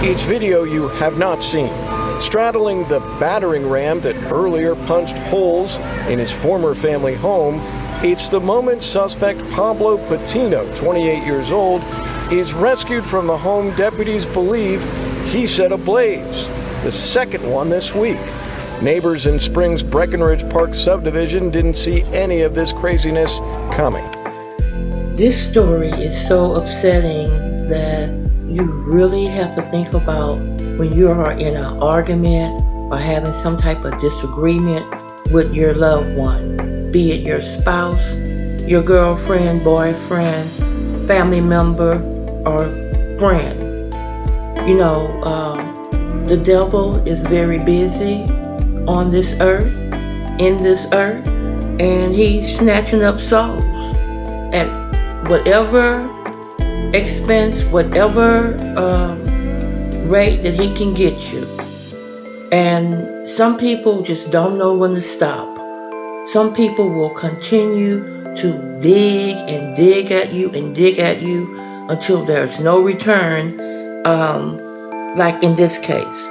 It's video you have not seen. Straddling the battering ram that earlier punched holes in his former family home, it's the moment suspect Pablo Patino, 28 years old, is rescued from the home deputies believe he set ablaze. The second one this week. Neighbors in Springs Breckenridge Park subdivision didn't see any of this craziness coming. This story is so upsetting that you really have to think about when you are in an argument or having some type of disagreement with your loved one, be it your spouse, your girlfriend, boyfriend, family member, or friend. You know, the devil is very busy on this earth, in this earth, and he's snatching up souls at whatever expense, whatever rate that he can get you. And some people just don't know when to stop. Some people will continue to dig and dig at you and dig at you until there's no return, like in this case.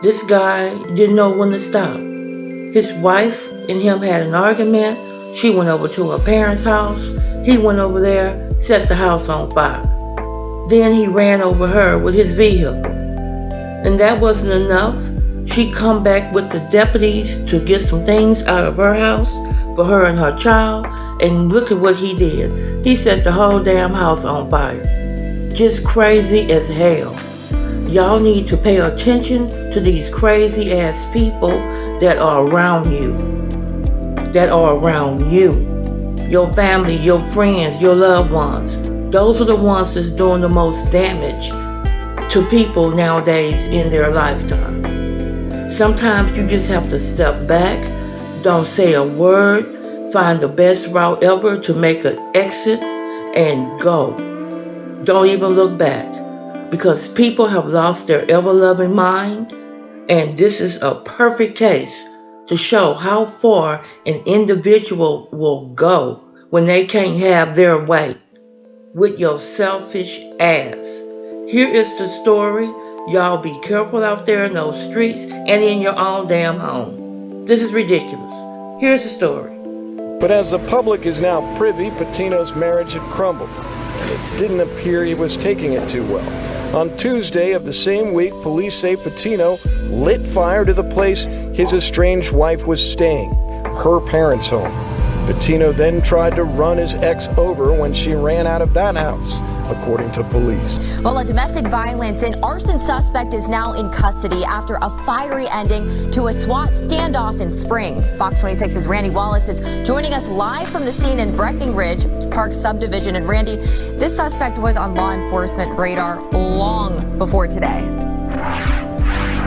This guy didn't know when to stop. His wife and him had an argument. She went over to her parents' house. He went over there, set the house on fire. Then he ran over her with his vehicle. And that wasn't enough. She come back with the deputies to get some things out of her house for her and her child. And look at what he did. He set the whole damn house on fire. Just crazy as hell. Y'all need to pay attention to these crazy ass people that are around you. That are around you. Your family, your friends, your loved ones. Those are the ones that's doing the most damage to people nowadays in their lifetime. Sometimes you just have to step back, don't say a word, find the best route ever to make an exit, and go. Don't even look back, because people have lost their ever-loving mind, and this is a perfect case to show how far an individual will go when they can't have their way with your selfish ass. Here is the story. Y'all be careful out there in those streets and in your own damn home. This is ridiculous. Here's the story. But as the public is now privy, Patino's marriage had crumbled, and it didn't appear he was taking it too well. On Tuesday of the same week, police say Patino lit fire to the place his estranged wife was staying, her parents' home. Patino then tried to run his ex over when she ran out of that house, according to police. Well, a domestic violence and arson suspect is now in custody after a fiery ending to a SWAT standoff in Spring. Fox 26's Randy Wallace is joining us live from the scene in Breckenridge Park subdivision. And Randy, this suspect was on law enforcement radar long before today.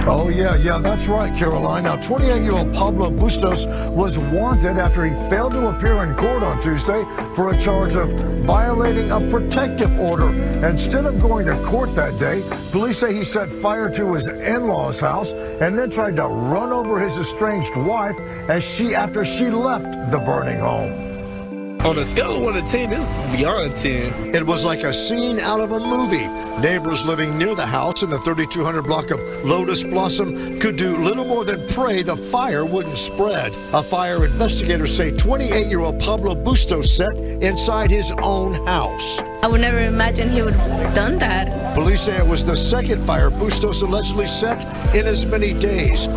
Oh, yeah, that's right, Caroline. Now, 28-year-old Pablo Bustos was wanted after he failed to appear in court on Tuesday for a charge of violating a protective order. Instead of going to court that day, police say he set fire to his in-laws' house and then tried to run over his estranged wife after she left the burning home. On a scale of 1 to 10, this is beyond 10. It was like a scene out of a movie. Neighbors living near the house in the 3200 block of Lotus Blossom could do little more than pray the fire wouldn't spread. A fire investigators say 28-year-old Pablo Bustos set inside his own house. I would never imagine he would have done that. Police say it was the second fire Bustos allegedly set in as many days.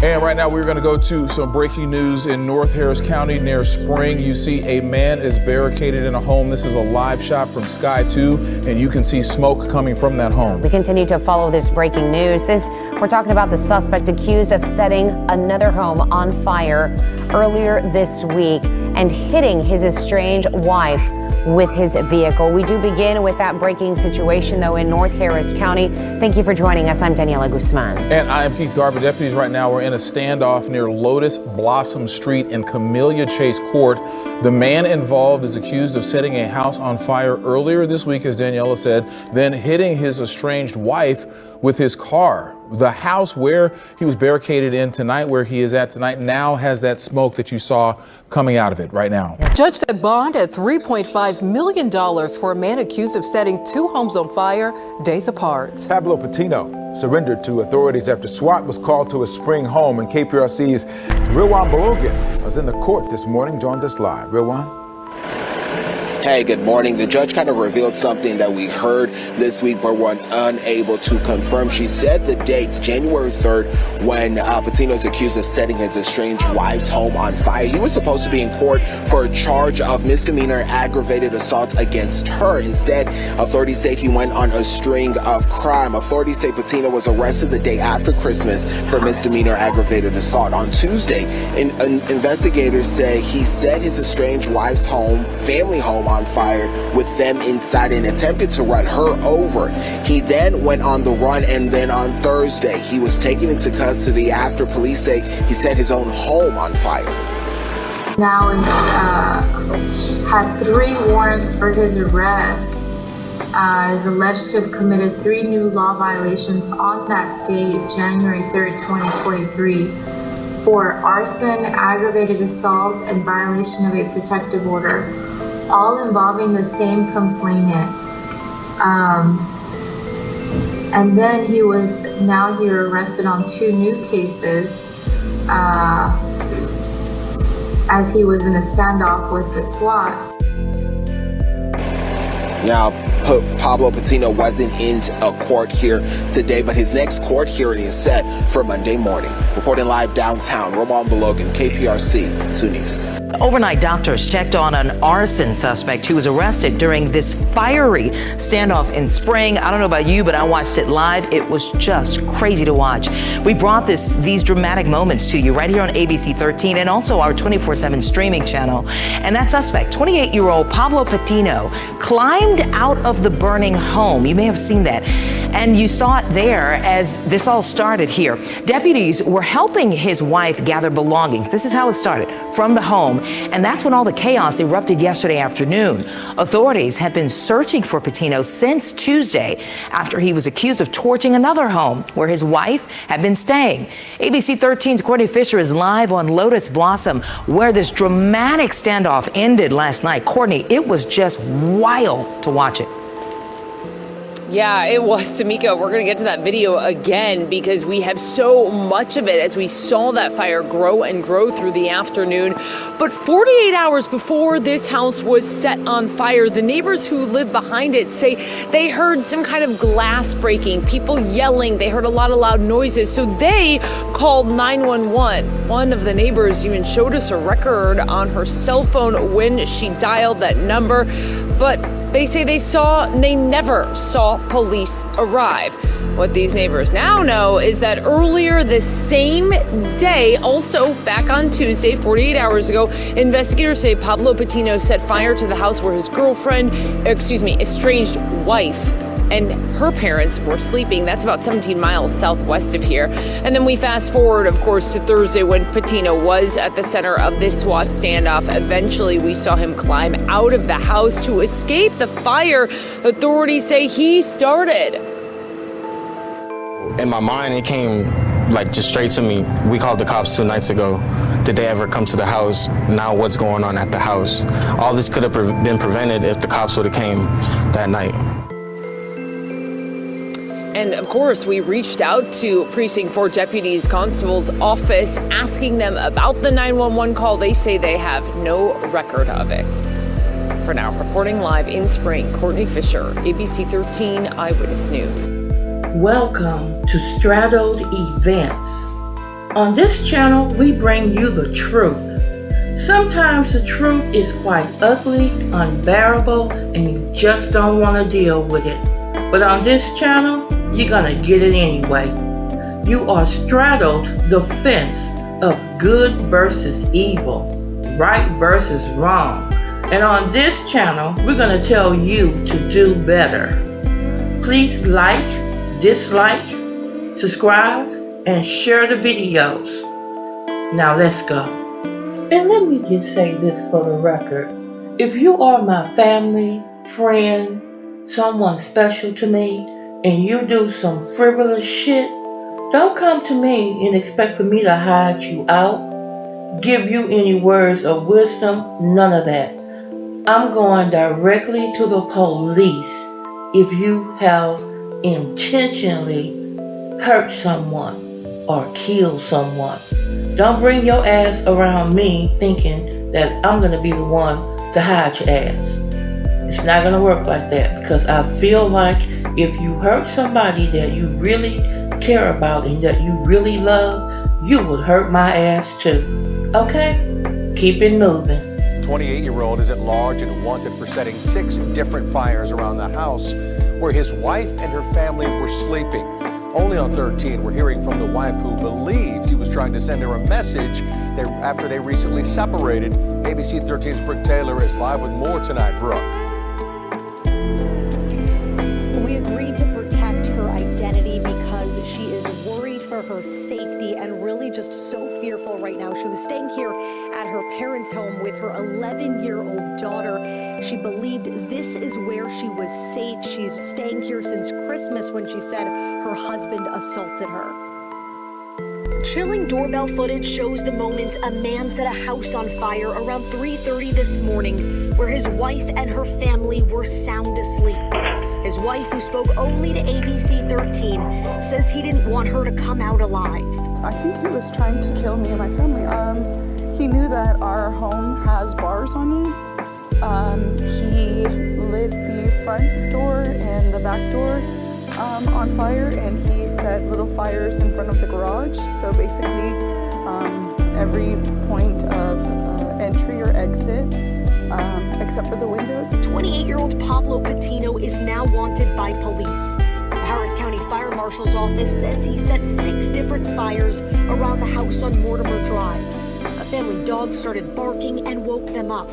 And right now we're going to go to some breaking news in North Harris County near Spring. You see a man is barricaded in a home. This is a live shot from Sky 2, and you can see smoke coming from that home. We continue to follow this breaking news. We're talking about the suspect accused of setting another home on fire earlier this week and hitting his estranged wife with his vehicle. We do begin with that breaking situation, though, in North Harris County. Thank you for joining us. I'm Daniela Guzman. And I am Keith Garber. Deputies right now are in a standoff near Lotus Blossom Street in Camellia Chase Court. The man involved is accused of setting a house on fire earlier this week, as Daniela said, then hitting his estranged wife with his car. The house where he was barricaded in tonight, where he is at tonight, now has that smoke that you saw coming out of it right now. Judge set bond at $3.5 million for a man accused of setting two homes on fire days apart. Pablo Patino surrendered to authorities after SWAT was called to his Spring home, and KPRC's Rilwan Balogan was in the court this morning, joined us live. Rilwan? Hey, good morning. The judge kind of revealed something that we heard this week but were unable to confirm. She said the dates, January 3rd, when Patino is accused of setting his estranged wife's home on fire. He was supposed to be in court for a charge of misdemeanor aggravated assault against her. Instead, authorities say he went on a string of crime. Authorities say Patino was arrested the day after Christmas for misdemeanor aggravated assault. On Tuesday, investigators say he set his estranged wife's family home on fire with them inside and attempted to run her over. He then went on the run, and then on Thursday he was taken into custody after police say he set his own home on fire. Now had 3 warrants for his arrest. Is alleged to have committed 3 new law violations on that date, January 3rd, 2023, for arson, aggravated assault, and violation of a protective order, all involving the same complainant. And then he was now here arrested on 2 new cases as he was in a standoff with the SWAT. Now, Pablo Patino wasn't in a court here today, but his next court hearing is set for Monday morning. Reporting live downtown, Rilwan Balogan, KPRC 2 News. Overnight, doctors checked on an arson suspect who was arrested during this fiery standoff in Spring. I don't know about you, but I watched it live. It was just crazy to watch. We brought these dramatic moments to you right here on ABC 13 and also our 24/7 streaming channel. And that suspect, 28-year-old Pablo Patino, climbed out of the burning home. You may have seen that. And you saw it there as this all started here. Deputies were helping his wife gather belongings. This is how it started, from the home. And that's when all the chaos erupted yesterday afternoon. Authorities have been searching for Patino since Tuesday after he was accused of torching another home where his wife had been staying. ABC 13's Courtney Fisher is live on Lotus Blossom, where this dramatic standoff ended last night. Courtney, it was just wild to watch it. Yeah, it was, Tamika. We're going to get to that video again because we have so much of it as we saw that fire grow and grow through the afternoon. But 48 hours before this house was set on fire, the neighbors who live behind it say they heard some kind of glass breaking, people yelling. They heard a lot of loud noises. So they called 911. One of the neighbors even showed us a record on her cell phone when she dialed that number. But they say they never saw police arrive. What these neighbors now know is that earlier this same day, also back on Tuesday, 48 hours ago, investigators say Pablo Patino set fire to the house where his estranged wife and her parents were sleeping. That's about 17 miles southwest of here. And then we fast forward, of course, to Thursday when Patino was at the center of this SWAT standoff. Eventually, we saw him climb out of the house to escape the fire authorities say he started. In my mind, it came just straight to me. We called the cops 2 nights ago. Did they ever come to the house? Now what's going on at the house? All this could have been prevented if the cops would have came that night. And of course, we reached out to Precinct 4 deputies' constable's office, asking them about the 911 call. They say they have no record of it. For now, reporting live in Spring, Courtney Fisher, ABC 13 Eyewitness News. Welcome to Straddled Events. On this channel, we bring you the truth. Sometimes the truth is quite ugly, unbearable, and you just don't want to deal with it. But on this channel, you're gonna get it anyway. You are straddled the fence of good versus evil, right versus wrong. And on this channel, we're gonna tell you to do better. Please like, dislike, subscribe, and share the videos. Now let's go. And let me just say this for the record. If you are my family, friend, someone special to me, and you do some frivolous shit, Don't come to me and expect for me to hide you out, give you any words of wisdom, none of that. I'm going directly to the police if you have intentionally hurt someone or killed someone. Don't bring your ass around me thinking that I'm going to be the one to hide your ass. It's not going to work like that, because I feel like if you hurt somebody that you really care about and that you really love, you would hurt my ass too. Okay? Keep it moving. 28-year-old is at large and wanted for setting 6 different fires around the house where his wife and her family were sleeping. Only on 13, we're hearing from the wife who believes he was trying to send her a message after they recently separated. ABC 13's Brooke Taylor is live with more tonight. Brooke. We agreed to protect her identity because she is worried for her safety and really just so fearful right now. She was staying here at her parents' home with her 11-year-old daughter. She believed this is where she was safe. She's staying here since Christmas when she said her husband assaulted her. Chilling doorbell footage shows the moment a man set a house on fire around 3:30 this morning, where his wife and her family were sound asleep. His wife, who spoke only to ABC 13, says he didn't want her to come out alive. I think he was trying to kill me and my family. He knew that our home has bars on it. He lit the front door and the back door on fire, and he set little fires in front of the garage. So basically, every point of entry or exit, except for the windows. 28-year-old Pablo Patino is now wanted by police. The Harris County Fire Marshal's office says he set 6 different fires around the house on Mortimer Drive. A family dog started barking and woke them up.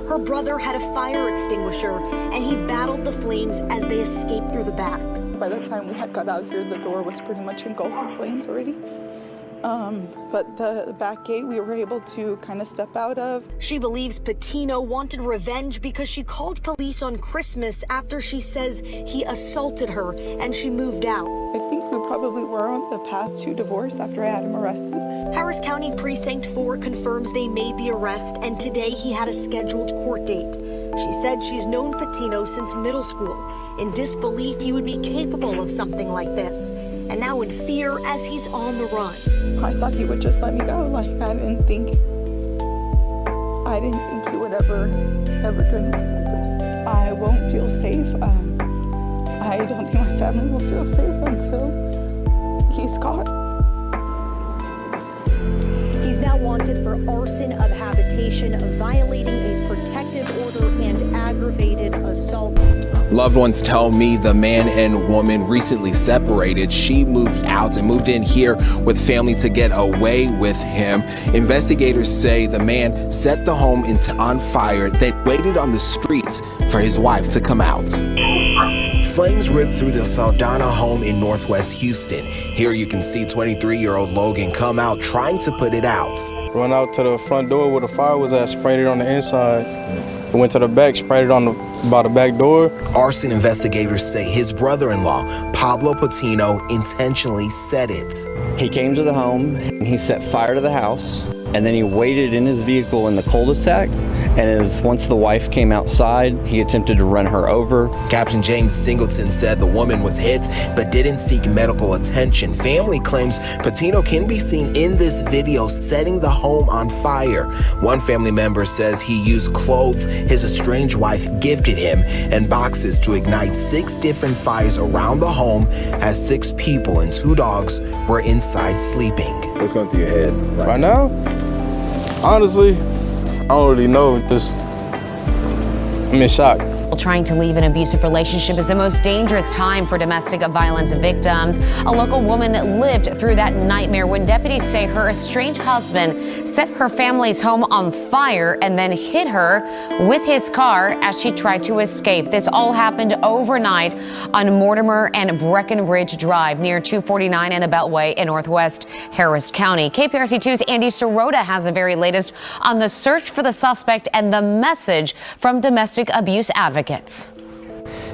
Her brother had a fire extinguisher, and he battled the flames as they escaped through the back. By the time we had got out here, the door was pretty much engulfed in flames already. But the back gate we were able to kind of step out of. She believes Patino wanted revenge because she called police on Christmas after she says he assaulted her and she moved out. I think we probably were on the path to divorce after I had him arrested. Harris County Precinct 4 confirms they made the arrest, and today he had a scheduled court date. She said she's known Patino since middle school, in disbelief he would be capable of something like this, and now in fear as he's on the run. I thought he would just let me go. Like, I didn't think he would ever do anything like this. I won't feel safe. I don't think my family will feel safe until he's caught. He's now wanted for arson of habitation, violating a protective order, and aggravated assault. Loved ones tell me the man and woman recently separated. She moved out and moved in here with family to get away with him. Investigators say the man set the home on fire, then waited on the streets for his wife to come out. Flames ripped through the Saldana home in Northwest Houston. Here you can see 23-year-old Logan come out trying to put it out. Run out to the front door where the fire was at, sprayed it on the inside. We went to the back, sprayed it by the back door. Arson investigators say his brother-in-law, Pablo Patino, intentionally set it. He came to the home and he set fire to the house, and then he waited in his vehicle in the cul-de-sac, and once the wife came outside, he attempted to run her over. Captain James Singleton said the woman was hit but didn't seek medical attention. Family claims Patino can be seen in this video setting the home on fire. One family member says he used clothes his estranged wife gifted him and boxes to ignite 6 different fires around the home as 6 people and 2 dogs were inside sleeping. What's going through your head right now? Honestly, I don't really know. I'm in shock. Trying to leave an abusive relationship is the most dangerous time for domestic violence victims. A local woman lived through that nightmare when deputies say her estranged husband set her family's home on fire and then hit her with his car as she tried to escape. This all happened overnight on Mortimer and Breckenridge Drive near 249 and the Beltway in Northwest Harris County. KPRC 2's Andy Sirota has the very latest on the search for the suspect and the message from domestic abuse advocates.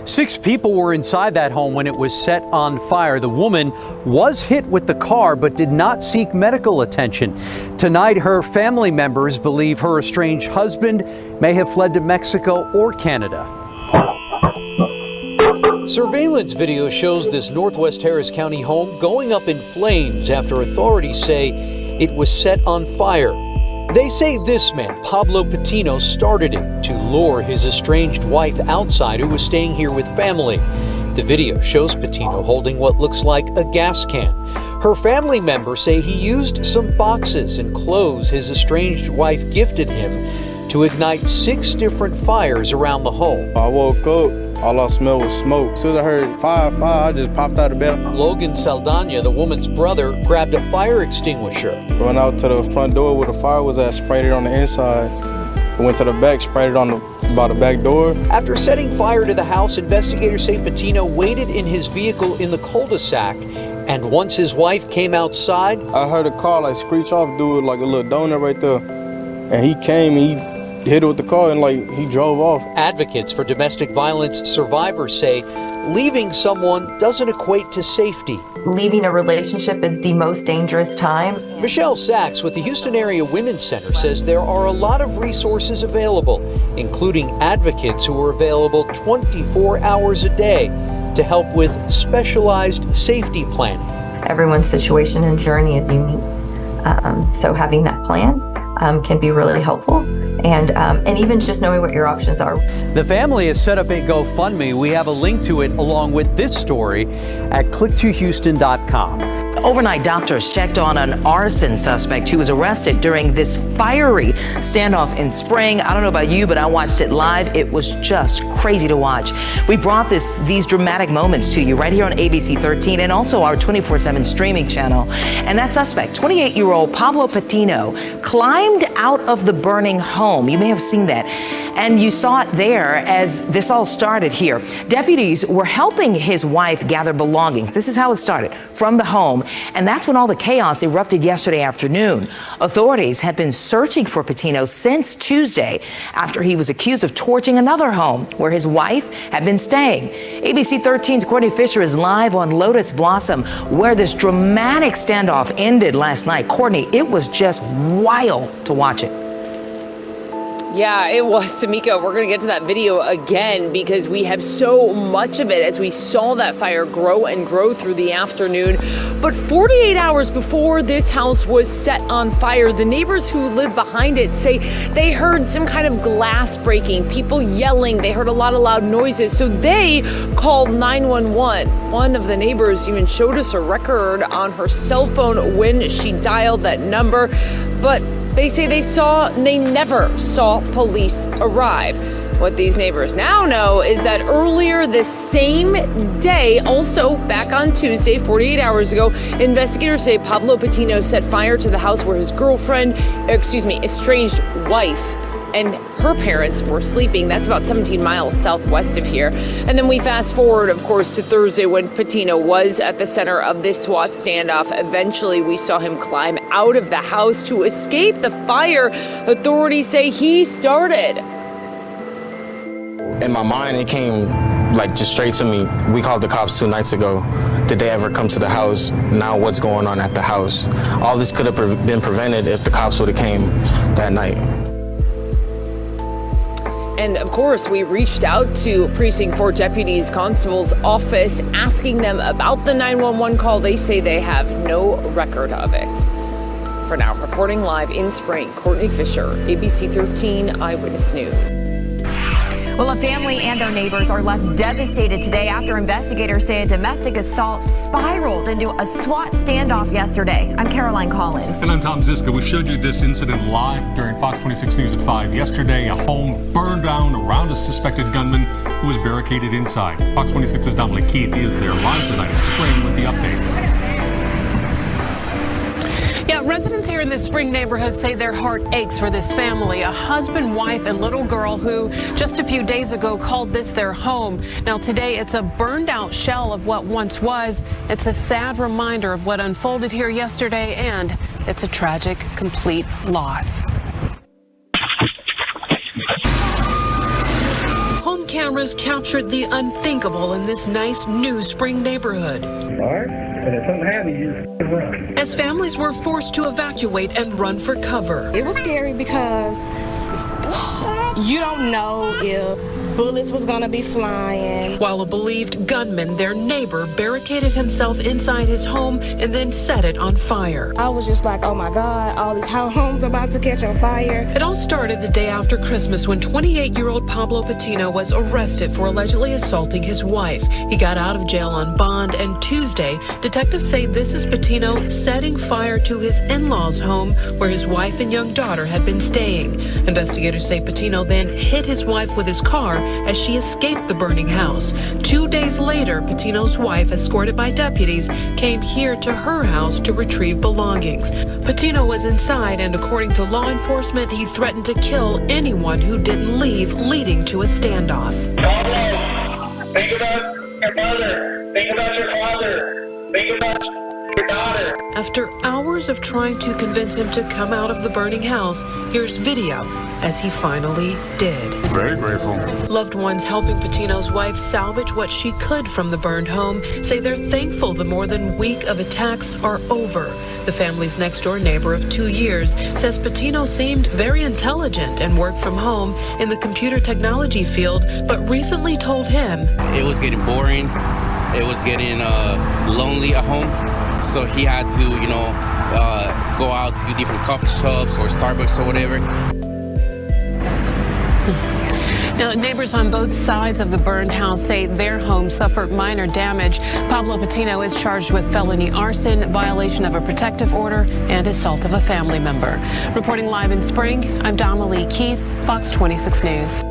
6 people were inside that home when it was set on fire. The woman was hit with the car but did not seek medical attention. Tonight, her family members believe her estranged husband may have fled to Mexico or Canada. Surveillance video shows this Northwest Harris County home going up in flames after authorities say it was set on fire. They say this man, Pablo Patino, started it to lure his estranged wife outside, who was staying here with family. The video shows Patino holding what looks like a gas can. Her family members say he used some boxes and clothes his estranged wife gifted him to ignite 6 different fires around the home. I woke up, all I smelled was smoke. As soon as I heard fire, I just popped out of bed. Logan Saldana, the woman's brother, grabbed a fire extinguisher. Went out to the front door where the fire was at, sprayed it on the inside. I went to the back, sprayed it on by the back door. After setting fire to the house, investigators say Patino waited in his vehicle in the cul-de-sac, and once his wife came outside, I heard a car like screech off, do it like a little donut right there. And he came, he hit it with the car and he drove off. Advocates for domestic violence survivors say leaving someone doesn't equate to safety. Leaving a relationship is the most dangerous time. Michelle Sachs with the Houston Area Women's Center says there are a lot of resources available, including advocates who are available 24 hours a day to help with specialized safety planning. Everyone's situation and journey is unique. So having that plan can be really helpful. And even just knowing what your options are. The family has set up a GoFundMe. We have a link to it along with this story at click2houston.com. Overnight, doctors checked on an arson suspect who was arrested during this fiery standoff in Spring. I don't know about you, but I watched it live. It was just crazy to watch. We brought these dramatic moments to you right here on ABC 13 and also our 24/7 streaming channel. And that suspect, 28-year-old Pablo Patino, climbed out of the burning home. You may have seen that. And you saw it there as this all started here. Deputies were helping his wife gather belongings. This is how it started, from the home. And that's when all the chaos erupted yesterday afternoon. Authorities have been searching for Patino since Tuesday after he was accused of torching another home where his wife had been staying. ABC 13's Courtney Fisher is live on Lotus Blossom, where this dramatic standoff ended last night. Courtney, it was just wild to watch it. Yeah, it was, Tamika. We're going to get to that video again because we have so much of it as we saw that fire grow and grow through the afternoon. But 48 hours before this house was set on fire, the neighbors who live behind it say they heard some kind of glass breaking, people yelling. They heard a lot of loud noises. So they called 911. One of the neighbors even showed us a record on her cell phone when she dialed that number. But they say they never saw police arrive. What these neighbors now know is that earlier this same day, also back on Tuesday, 48 hours ago, investigators say Pablo Patino set fire to the house where his estranged wife and her parents were sleeping. That's about 17 miles southwest of here. And then we fast forward, of course, to Thursday when Patino was at the center of this SWAT standoff. Eventually, we saw him climb out of the house to escape the fire authorities say he started. In my mind, it came just straight to me. We called the cops 2 nights ago. Did they ever come to the house? Now what's going on at the house? All this could have been prevented if the cops would have came that night. And of course, we reached out to Precinct 4 deputies' constable's office, asking them about the 911 call. They say they have no record of it. For now, reporting live in Spring, Courtney Fisher, ABC 13 Eyewitness News. Well, a family and their neighbors are left devastated today after investigators say a domestic assault spiraled into a SWAT standoff yesterday. I'm Caroline Collins. And I'm Tom Ziska. We showed you this incident live during Fox 26 News at 5 yesterday. A home burned down around a suspected gunman who was barricaded inside. Fox 26's Dominic Keith is there live tonight in Spring with the update. Yeah, residents here in this Spring neighborhood say their heart aches for this family, a husband, wife, and little girl who just a few days ago called this their home. Now today it's a burned out shell of what once was. It's a sad reminder of what unfolded here yesterday, and it's a tragic, complete loss. cameras captured the unthinkable in this nice New Spring neighborhood. And if something happens, you just run. As families were forced to evacuate and run for cover. It was scary because you don't know if bullets was gonna be flying. While a believed gunman, their neighbor, barricaded himself inside his home and then set it on fire. I was just like, oh my God, all these homes about to catch on fire. It all started the day after Christmas when 28-year-old Pablo Patino was arrested for allegedly assaulting his wife. He got out of jail on bond, and Tuesday, detectives say this is Patino setting fire to his in-laws' home where his wife and young daughter had been staying. Investigators say Patino then hit his wife with his car as she escaped the burning house. 2 days later, Patino's wife, escorted by deputies, came here to her house to retrieve belongings. Patino was inside, and according to law enforcement, he threatened to kill anyone who didn't leave, leading to a standoff. Pablo, think about your mother. Think about your father. Think about your daughter. After hours of trying to convince him to come out of the burning house, here's video as he finally did. Very grateful. Loved ones helping Patino's wife salvage what she could from the burned home say they're thankful the more than week of attacks are over. The family's next-door neighbor of 2 years says Patino seemed very intelligent and worked from home in the computer technology field, but recently told him it was getting boring. It was getting lonely at home. So he had to, go out to different coffee shops or Starbucks or whatever. Now, neighbors on both sides of the burned house say their home suffered minor damage. Pablo Patino is charged with felony arson, violation of a protective order, and assault of a family member. Reporting live in Spring, I'm Donna Lee Keith, Fox 26 News.